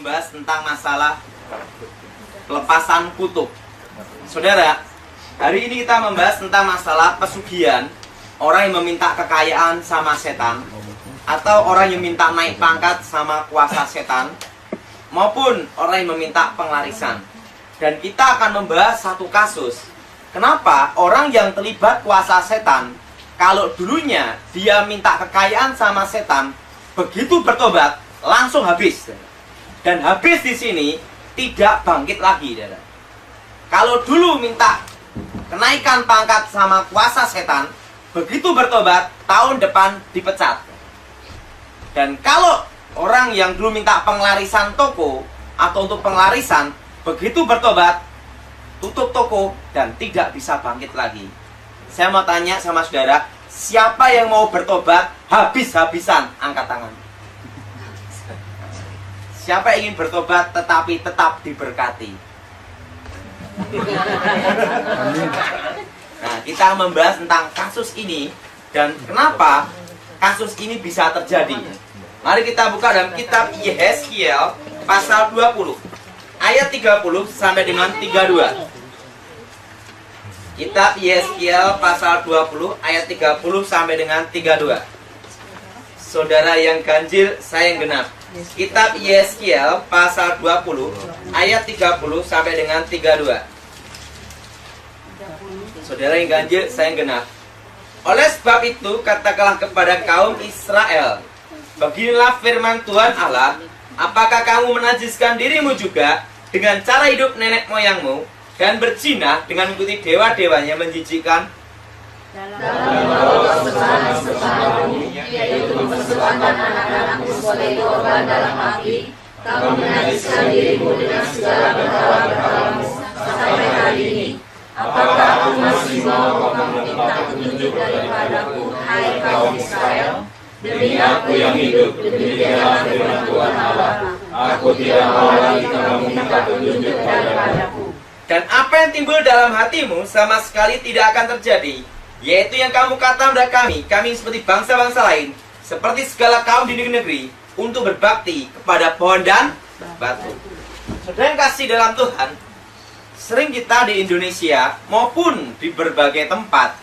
membahas tentang masalah pelepasan kutub. Saudara, hari ini kita membahas tentang masalah pesugihan, orang yang meminta kekayaan sama setan, atau orang yang minta naik pangkat sama kuasa setan, maupun orang yang meminta penglarisan. Dan kita akan membahas satu kasus. Kenapa orang yang terlibat kuasa setan, kalau dulunya dia minta kekayaan sama setan, begitu bertobat langsung habis. Dan habis di sini tidak bangkit lagi. Kalau dulu minta kenaikan pangkat sama kuasa setan, begitu bertobat tahun depan dipecat. Dan kalau orang yang dulu minta penglarisan toko atau untuk penglarisan, begitu bertobat tutup toko dan tidak bisa bangkit lagi. Saya mau tanya sama saudara, siapa yang mau bertobat habis-habisan? Angkat tangan. Siapa yang ingin bertobat tetapi tetap diberkati? Nah, kita membahas tentang kasus ini dan kenapa kasus ini bisa terjadi. Mari kita buka dalam kitab Yehezkiel pasal 20 ayat 30 sampai dengan 32. Kitab Yehezkiel pasal 20 ayat 30 sampai dengan 32. Saudara yang ganjil, saya yang genap. Kitab Yehezkiel pasal 20 ayat 30 sampai dengan 32. Saudara yang ganjil, saya yang genap. Oleh sebab itu katakanlah kepada kaum Israel, beginilah firman Tuhan Allah, apakah kamu menajiskan dirimu juga dengan cara hidup nenek moyangmu dan berzina dengan mengikuti dewa-dewanya menjijikkan? Dalam sembahan-sembahanmu, yaitu mempersembahkan anak-anakmu sebagai korban dalam api, kamu menajiskan dirimu dengan segala berhala-berhalamu sampai hari ini. Apakah aku masih mau meminta petunjuk daripadaku, hai kaum Israel? Demi aku yang hidup, demikianlah firman Tuhan Allah, aku tidak mau lagi kamu meminta petunjuk daripadaku. Dan apa yang timbul dalam hatimu sama sekali tidak akan terjadi, yaitu yang kamu kata kepada kami seperti bangsa-bangsa lain, seperti segala kaum di negeri, untuk berbakti kepada pohon dan batu. Saudara yang kasih dalam Tuhan, sering kita di Indonesia maupun di berbagai tempat,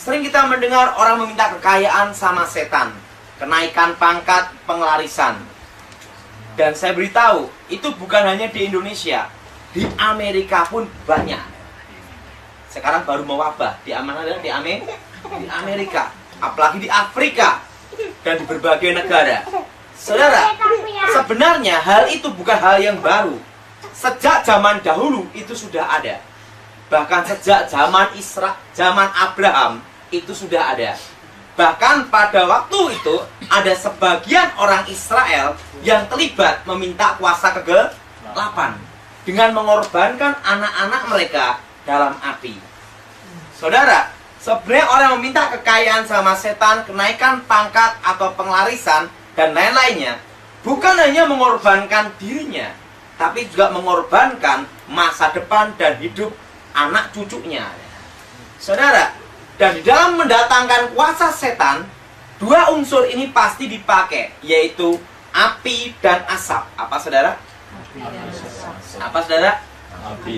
sering kita mendengar orang meminta kekayaan sama setan, kenaikan pangkat, penglarisan. Dan saya beritahu, itu bukan hanya di Indonesia, di Amerika pun banyak. Sekarang baru mewabah di Amerika, apalagi di Afrika dan di berbagai negara. Saudara, sebenarnya hal itu bukan hal yang baru. Sejak zaman dahulu itu sudah ada. Bahkan sejak zaman Abraham itu sudah ada. Bahkan pada waktu itu ada sebagian orang Israel yang terlibat meminta kuasa kegelapan dengan mengorbankan anak-anak mereka dalam api. Saudara, sebenarnya orang yang meminta kekayaan sama setan, kenaikan pangkat atau penglarisan dan lain-lainnya, bukan hanya mengorbankan dirinya, tapi juga mengorbankan masa depan dan hidup anak cucunya. Saudara, dan di dalam mendatangkan kuasa setan, dua unsur ini pasti dipakai, yaitu api dan asap. Apa saudara? Apa saudara?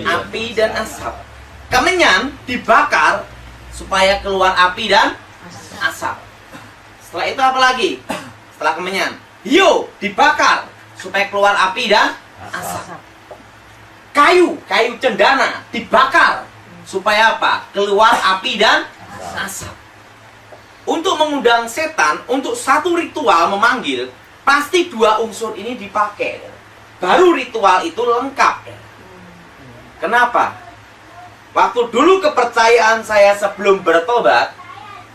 Api dan asap. Kemenyan dibakar supaya keluar api dan asap. Setelah itu apa lagi? Setelah kemenyan, hiu dibakar supaya keluar api dan asap. Kayu cendana dibakar supaya apa? Keluar api dan asap. Untuk mengundang setan, untuk satu ritual memanggil, pasti dua unsur ini dipakai. Baru ritual itu lengkap. Kenapa? Waktu dulu kepercayaan saya sebelum bertobat,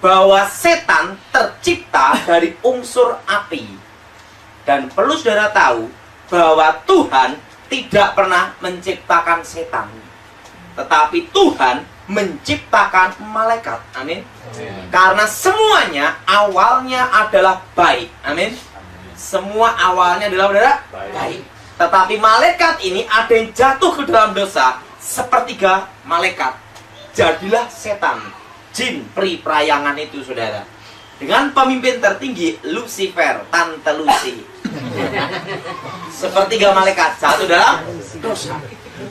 bahwa setan tercipta dari unsur api. Dan perlu saudara tahu, bahwa Tuhan tidak pernah menciptakan setan, tetapi Tuhan menciptakan malaikat. Amin. Karena semuanya awalnya adalah baik. Amin. Semua awalnya adalah baik. Tetapi malaikat ini ada yang jatuh ke dalam dosa, sepertiga malaikat. Jadilah setan, jin peri perayangan itu, saudara. Dengan pemimpin tertinggi Lucifer, Tante Lucy. Sepertiga malaikat, satu dalam dosa.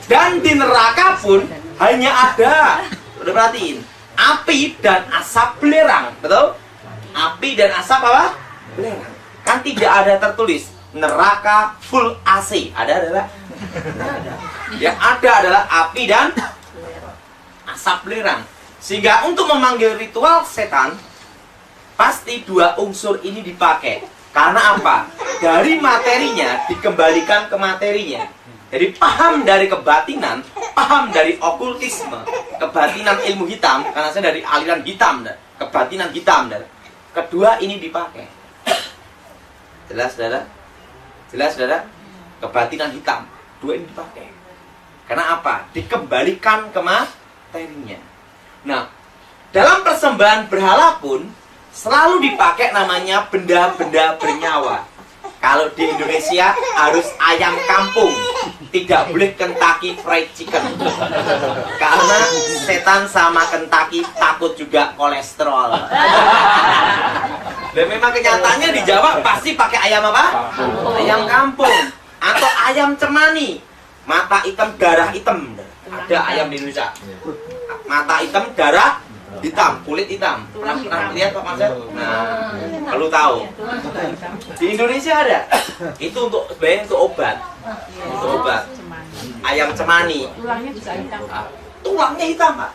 Dan di neraka pun hanya ada, udah perhatiin, api dan asap belerang, betul? Api dan asap apa? Belerang. Kan tidak ada tertulis neraka full AC. Ada adalah yang ada adalah api dan asap belerang. Sehingga untuk memanggil ritual setan pasti dua unsur ini dipakai. Karena apa? Dari materinya dikembalikan ke materinya. Jadi paham dari kebatinan, paham dari okultisme, kebatinan ilmu hitam, karena saya dari aliran hitam, kebatinan hitam. Kedua ini dipakai. Jelas, saudara? Jelas, saudara? Kebatinan hitam, dua ini dipakai. Karena apa? Dikembalikan ke materinya. Nah, dalam persembahan berhala pun selalu dipakai namanya benda-benda bernyawa. Kalau di Indonesia harus ayam kampung, tidak boleh Kentucky Fried Chicken. Karena setan sama Kentucky takut juga kolesterol. Dan memang kenyataannya di Jawa pasti pakai ayam apa? Ayam kampung atau ayam cemani, mata hitam darah hitam. Ada ayam di Indonesia. Mata hitam darah hitam, kulit hitam. Pernah lihat Pak Marcel? Nah, perlu tahu. Di Indonesia ada. Itu untuk sebenarnya untuk obat. Untuk obat. Ayam cemani. Tulangnya bisa hitam. Tulangnya hitam, Pak.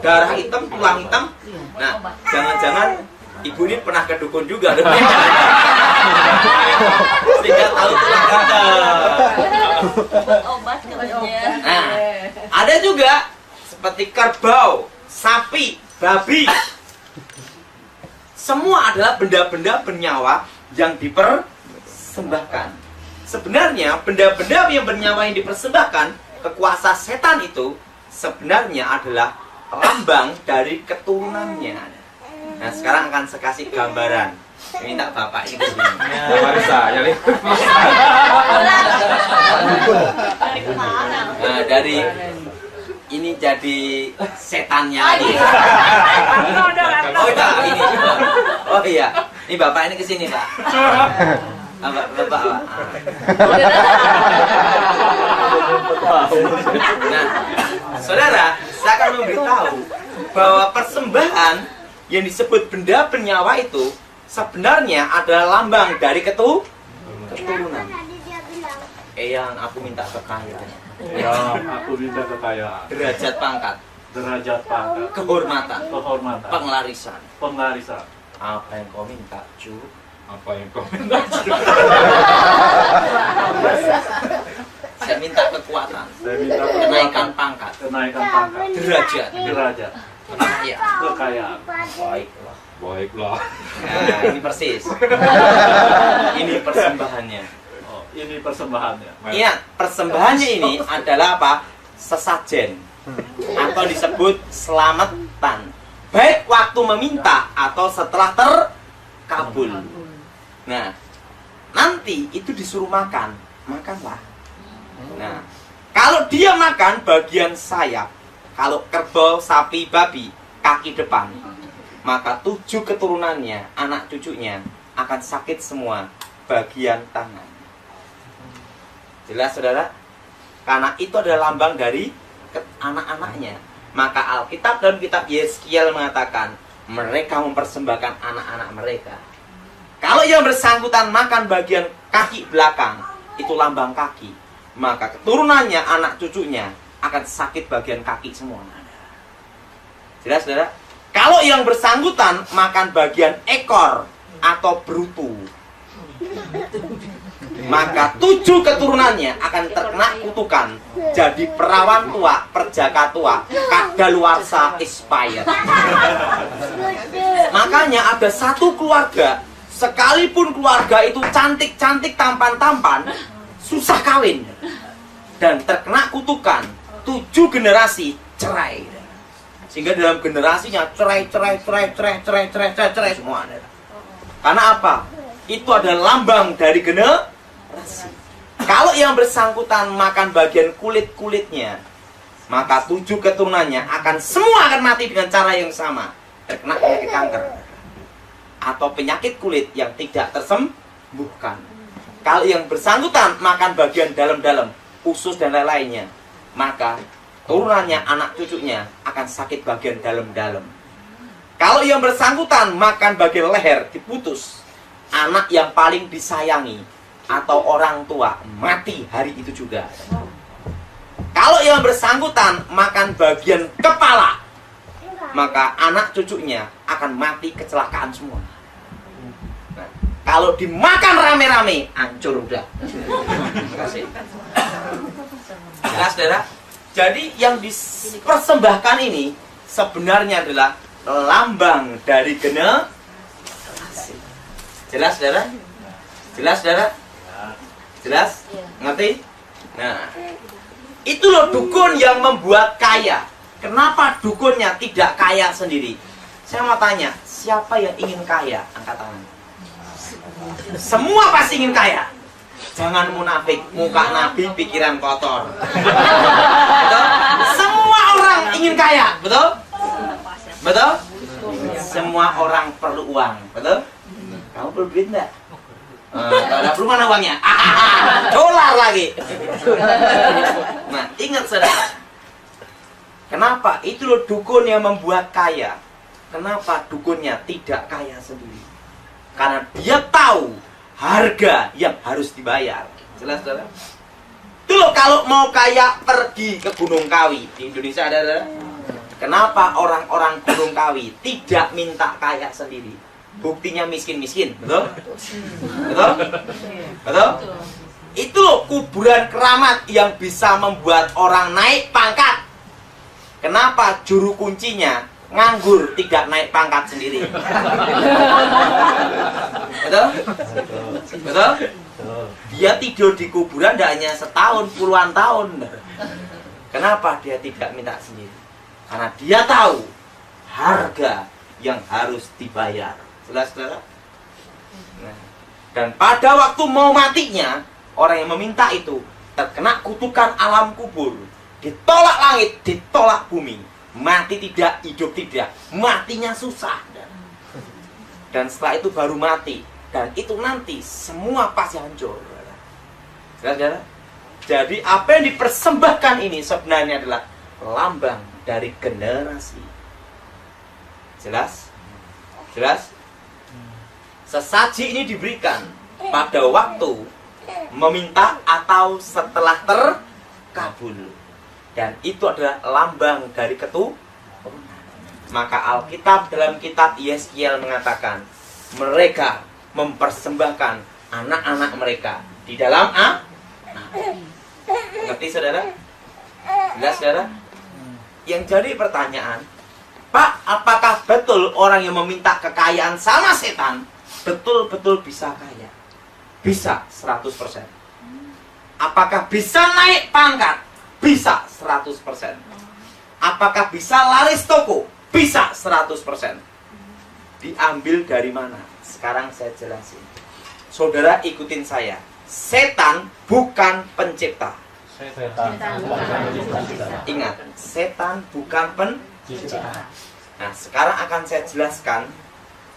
Darah hitam, tulang hitam. Nah, jangan-jangan ibu ini pernah ke dukun juga. Sehingga tahu tulang hitam. Obat katanya. Nah, ada juga seperti kerbau, sapi, babi. Semua adalah benda-benda bernyawa yang dipersembahkan. Sebenarnya benda-benda yang bernyawa yang dipersembahkan ke kuasa setan itu sebenarnya adalah lambang dari keturunannya. Nah, sekarang akan saya kasih gambaran. Minta Bapak ini ke sini. Nah, dari ini jadi setannya lagi. Oh iya, ini. Oh iya, ini Bapak ini ke sini, Pak. Bapak. Nah, saudara, saya akan memberitahu bahwa persembahan yang disebut benda bernyawa itu sebenarnya adalah lambang dari keturunan. Yang aku minta kekayaan. Ya, aku minta kekayaan, Derajat pangkat, kehormatan, penglarisan. Apa yang kau minta, Cu? Apa yang kau minta? Saya minta kekuatan, Saya minta kenaikan pangkat, derajat, kekayaan. Baiklah. Baiklah. Nah, ini persis. Ini persembahannya. Oh, ini persembahannya. Ingat, persembahannya ini adalah apa? Sesajen atau disebut selamatan. Baik waktu meminta atau setelah terkabul. Nah, nanti itu disuruh makan, makanlah. Nah, kalau dia makan bagian sayap, kalau kerbau, sapi, babi, kaki depan, maka 7 keturunannya, anak cucunya akan sakit semua bagian tangan. Jelas, saudara? Karena itu adalah lambang dari anak-anaknya. Maka Alkitab dalam kitab Yeskiel mengatakan mereka mempersembahkan anak-anak mereka. Kalau yang bersangkutan makan bagian kaki belakang, itu lambang kaki, maka keturunannya, anak cucunya akan sakit bagian kaki semua. Jelas, saudara? Kalau yang bersangkutan makan bagian ekor atau brutu, maka 7 keturunannya akan terkena kutukan, jadi perawan tua, perjaka tua, kadaluarsa expired. Makanya ada satu keluarga, sekalipun keluarga itu cantik-cantik, tampan-tampan, susah kawin dan terkena kutukan, 7 generasi cerai. Sehingga dalam generasinya cerai semua. Karena apa? Itu adalah lambang dari generasi. Kalau yang bersangkutan makan bagian kulit-kulitnya, maka 7 keturunannya semua akan mati dengan cara yang sama, terkena kanker atau penyakit kulit yang tidak tersembuhkan. Kalau yang bersangkutan makan bagian dalam-dalam, usus dan lain-lainnya, maka turunannya, anak cucunya akan sakit bagian dalam-dalam. Kalau yang bersangkutan makan bagian leher diputus, anak yang paling disayangi atau orang tua mati hari itu juga. Kalau yang bersangkutan makan bagian kepala, maka anak cucunya akan mati kecelakaan semua. Nah, kalau dimakan rame-rame, hancur udah. Terima kasih. Jelas, saudara? Jadi yang dipersembahkan ini sebenarnya adalah lambang dari generasi. Jelas, saudara? Jelas, saudara? Jelas? Ngerti? Nah, itu loh dukun yang membuat kaya. Kenapa dukunnya tidak kaya sendiri? Saya mau tanya, siapa yang ingin kaya? Angkat tangan. Semua pasti ingin kaya. Jangan munafik, muka nabi, pikiran kotor. Betul? Semua orang ingin kaya, betul? Betul? Semua orang perlu uang, betul? Kamu perlu duit enggak? Kalau perlu mana uangnya? Dolar lagi. Nah, ingat saudara. Kenapa? Itu loh dukun yang membuat kaya. Kenapa dukunnya tidak kaya sendiri? Karena dia tahu harga yang harus dibayar. Jelas, saudara? Itu loh kalau mau kaya pergi ke Gunung Kawi. Di Indonesia ada. Kenapa orang-orang Gunung Kawi tidak minta kaya sendiri? Buktinya miskin-miskin, betul? Betul? Betul? Itu loh kuburan keramat yang bisa membuat orang naik pangkat. Kenapa juru kuncinya nganggur tidak naik pangkat sendiri? Betul? Betul? Dia tidur di kuburan tidak hanya setahun, puluhan tahun. Kenapa dia tidak minta sendiri? Karena dia tahu harga yang harus dibayar. Jelas, saudara? Nah, dan pada waktu mau matinya, orang yang meminta itu terkena kutukan alam kubur. Ditolak langit, ditolak bumi. Mati tidak, hidup tidak. Matinya susah. Dan setelah itu baru mati. Dan itu nanti semua pasti hancur. Jelas, saudara? Jadi apa yang dipersembahkan ini sebenarnya adalah lambang dari generasi. Jelas? Jelas? Sesaji ini diberikan pada waktu meminta atau setelah terkabul. Dan itu adalah lambang dari keturunan. Maka Alkitab dalam kitab Yeskiel mengatakan, mereka mempersembahkan anak-anak mereka di dalam Ngerti, saudara? Jelas, saudara? Yang jadi pertanyaan, Pak, apakah betul orang yang meminta kekayaan sama setan betul-betul bisa kaya? Bisa 100%. Apakah bisa naik pangkat? Bisa 100%. Apakah bisa laris toko? Bisa 100%. Diambil dari mana? Sekarang saya jelasin. Saudara ikutin saya. Setan bukan pencipta. Ingat, setan bukan pencipta. Nah, sekarang akan saya jelaskan.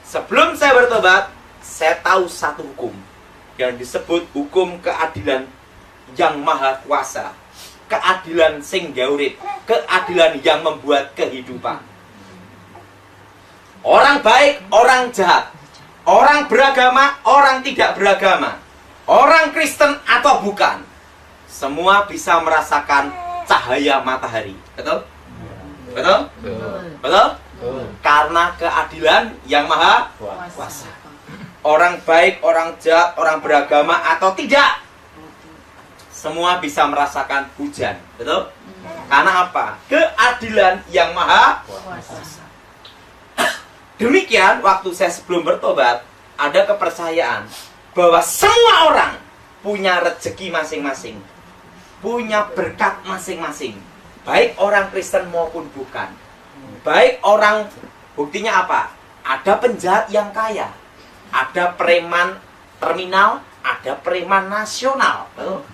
Sebelum saya bertobat, saya tahu satu hukum yang disebut hukum keadilan yang maha kuasa. Keadilan sing gaurip, keadilan yang membuat kehidupan. Orang baik, orang jahat, orang beragama, orang tidak beragama, orang Kristen atau bukan, semua bisa merasakan cahaya matahari. Betul? Betul? Betul? Karena keadilan yang maha kuasa. Orang baik, orang jahat, orang beragama atau tidak, semua bisa merasakan hujan. Betul? Karena apa? Keadilan yang maha kuasa. Demikian, waktu saya sebelum bertobat, ada kepercayaan bahwa semua orang punya rezeki masing-masing, punya berkat masing-masing, baik orang Kristen maupun bukan. Baik orang, buktinya apa? Ada penjahat yang kaya, ada preman terminal, ada preman nasional. Betul?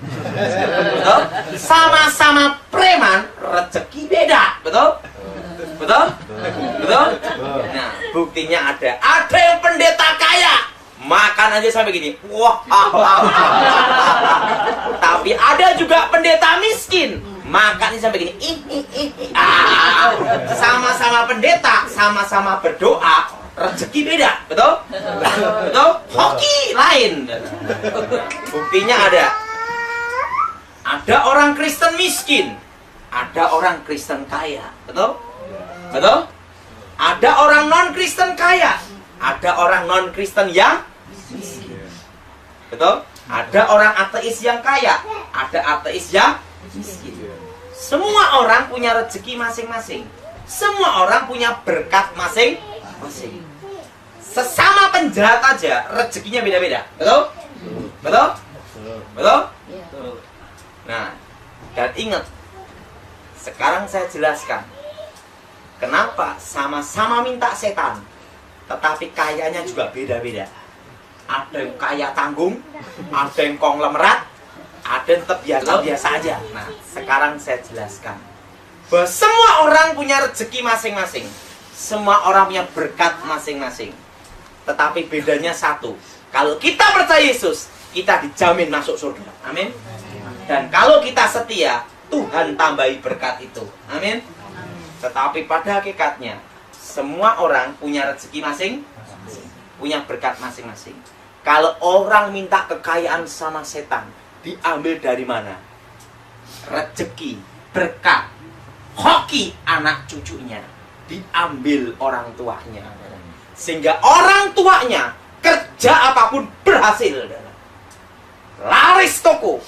Betul? Sama-sama preman, rezeki beda. Betul? Betul? Betul? Nah, buktinya ada yang pendeta kaya, maka makan aja sampai gini. Wah. Tapi ada juga pendeta miskin, makannya sampai gini. Sama-sama pendeta, sama-sama berdoa, rezeki beda, betul? Betul? Hoki lain. Buktinya ada. Ada orang Kristen miskin, ada orang Kristen kaya, betul? Betul? Ada orang non-Kristen kaya, ada orang non-Kristen yang miskin. Betul? Ada orang ateis yang kaya, ada ateis yang miskin. Semua orang punya rezeki masing-masing. Semua orang punya berkat masing-masing. Sesama penjahat aja rezekinya beda-beda. Betul? Betul? Betul? Nah, dan ingat, sekarang saya jelaskan kenapa sama-sama minta setan, tetapi kayanya juga beda-beda. Ada yang kaya tanggung, ada yang konglomerat, ada yang tetap biasa aja. Nah, sekarang saya jelaskan bahwa semua orang punya rezeki masing-masing, semua orang punya berkat masing-masing. Tetapi bedanya satu, kalau kita percaya Yesus, kita dijamin masuk surga. Amin. Dan kalau kita setia, Tuhan tambahi berkat itu. Amin. Tetapi pada hakikatnya, semua orang punya rezeki masing-masing, punya berkat masing-masing. Kalau orang minta kekayaan sama setan, diambil dari mana? Rezeki, berkat, hoki anak cucunya, diambil orang tuanya. Sehingga orang tuanya kerja apapun berhasil. Laris toko.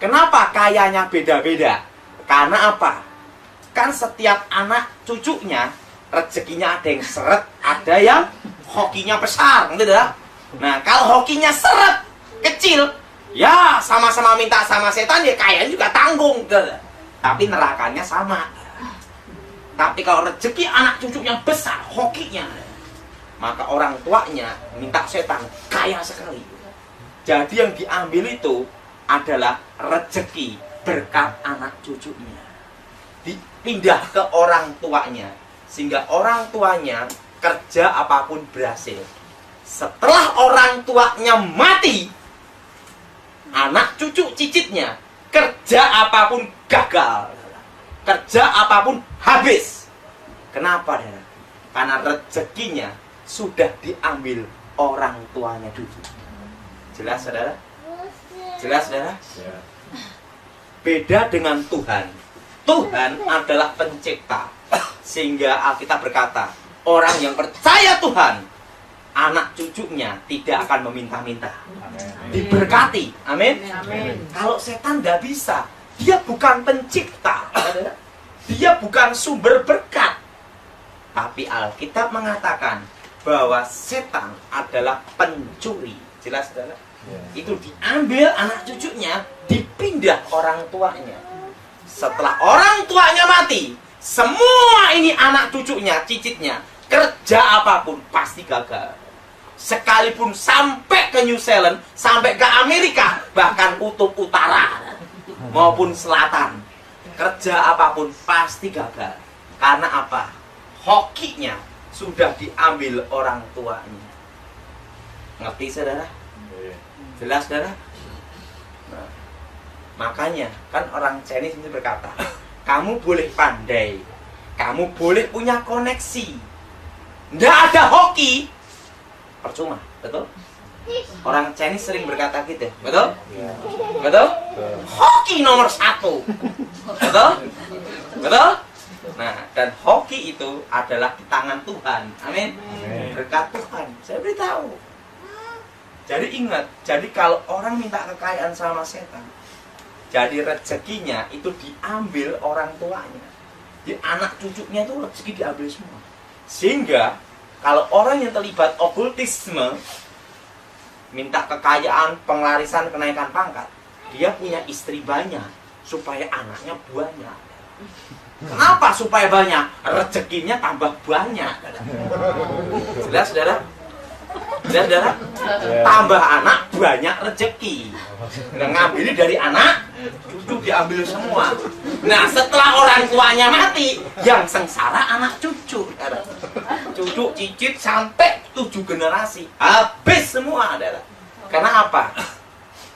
Kenapa kayanya beda-beda? Karena apa? Kan setiap anak cucunya rezekinya ada yang seret, ada yang hokinya besar, gitu ya. Nah, kalau hokinya seret, kecil, ya sama-sama minta sama setan, ya kayaknya juga tanggung, gitu. Tapi nerakanya sama. Tapi kalau rezeki anak cucunya besar, hokinya, maka orang tuanya minta setan kaya sekali. Jadi yang diambil itu adalah rezeki berkat anak cucunya, dipindah ke orang tuanya, sehingga orang tuanya kerja apapun berhasil. Setelah orang tuanya mati, anak cucu cicitnya kerja apapun gagal, kerja apapun habis. Kenapa, Dara? Karena rezekinya sudah diambil orang tuanya dulu. Jelas, saudara? Jelas, saudara? Beda dengan Tuhan. Tuhan adalah pencipta. Sehingga Alkitab berkata, orang yang percaya Tuhan, anak cucunya tidak akan meminta-minta. Diberkati. Amin. Kalau setan tidak bisa, dia bukan pencipta. Dia bukan sumber berkat. Tapi Alkitab mengatakan bahwa setan adalah pencuri. Jelas, saudara? Itu diambil anak cucunya, dipindah orang tuanya. Setelah orang tuanya mati, semua ini anak cucunya, cicitnya, kerja apapun pasti gagal. Sekalipun sampai ke New Zealand, sampai ke Amerika, bahkan kutub utara maupun selatan, kerja apapun pasti gagal. Karena apa? Hokinya sudah diambil orang tuanya. Ngerti, saudara? Jelas, saudara? Nah, makanya kan orang Chinese ini berkata, kamu boleh pandai, kamu boleh punya koneksi, nggak ada hoki, percuma, betul? Orang Chinese sering berkata gitu, betul? Betul? Hoki nomor 1, betul? Betul? Nah, dan hoki itu adalah di tangan Tuhan. Amin. Berkat Tuhan. Saya beritahu. Jadi ingat, jadi kalau orang minta kekayaan sama setan, jadi rezekinya itu diambil orang tuanya. Jadi anak cucunya itu rezeki diambil semua. Sehingga kalau orang yang terlibat okultisme, minta kekayaan, penglarisan, kenaikan pangkat, dia punya istri banyak supaya anaknya banyak. Kenapa supaya banyak? Rezekinya tambah banyak. Jelas, saudara? Jelas, saudara? Tambah anak banyak rezeki. Nah, ngambil dari anak, cucu diambil semua. Nah, setelah orang tuanya mati, yang sengsara anak cucu. Cucu, cicit sampai 7 generasi. Habis semua, saudara. Karena apa?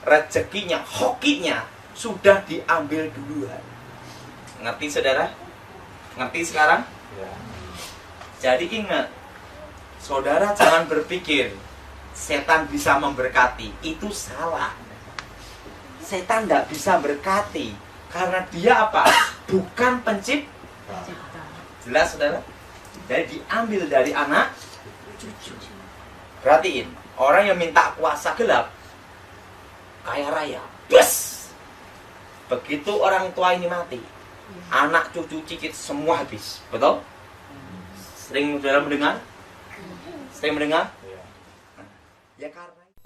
Rezekinya, hokinya sudah diambil duluan. Ngerti saudara? Ngerti sekarang? Ya. Jadi ingat, saudara jangan berpikir setan bisa memberkati. Itu salah. Setan tidak bisa berkati karena dia apa? Bukan pencipta. Jelas saudara? Jadi diambil dari anak cucu. Perhatiin, orang yang minta kuasa gelap kaya raya, bes. Begitu orang tua ini mati, anak cucu cicit semua habis. Betul? Sering saudara mendengar? Sering mendengar? Ya. Ya karena